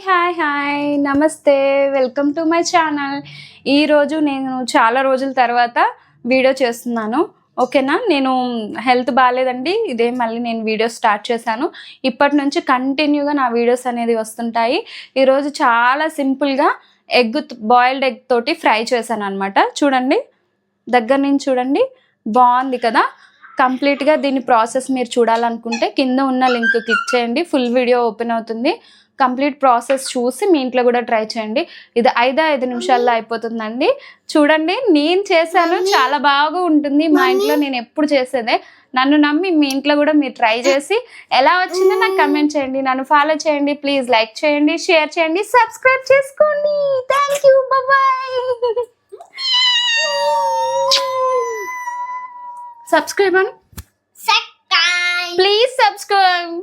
Hi hi నమస్తే, welcome to my channel. ఈరోజు నేను చాలా రోజుల తర్వాత వీడియో చేస్తున్నాను. ఓకేనా, నేను హెల్త్ బాగాలేదండి, ఇదే మళ్ళీ నేను వీడియో స్టార్ట్ చేశాను. ఇప్పటి నుంచి కంటిన్యూగా నా వీడియోస్ అనేది వస్తుంటాయి. ఈరోజు చాలా సింపుల్గా బాయిల్డ్ ఎగ్ తోటి ఫ్రై చేశాను అనమాట. చూడండి, దగ్గర నుంచి చూడండి, బాగుంది కదా. కంప్లీట్గా దీని ప్రాసెస్ మీరు చూడాలనుకుంటే కింద ఉన్న లింక్ క్లిక్ చేయండి, ఫుల్ వీడియో ఓపెన్ అవుతుంది. కంప్లీట్ ప్రాసెస్ చూసి మీ ఇంట్లో కూడా ట్రై చేయండి. ఇది 5 నిమిషాల్లో అయిపోతుందండి. చూడండి, నేను చేశాను, చాలా బాగా ఉంటుంది. మా ఇంట్లో నేను ఎప్పుడు చేసేదే. నన్ను నమ్మి మీ ఇంట్లో కూడా మీరు ట్రై చేసి ఎలా వచ్చిందో నాకు కమెంట్ చేయండి. నన్ను ఫాలో చేయండి, ప్లీజ్ లైక్ చేయండి, షేర్ చేయండి, సబ్స్క్రైబ్ చేసుకోండి. Thank you, bye. సబ్స్క్రైబ్ అని ప్లీజ్ సబ్స్క్రైబ్.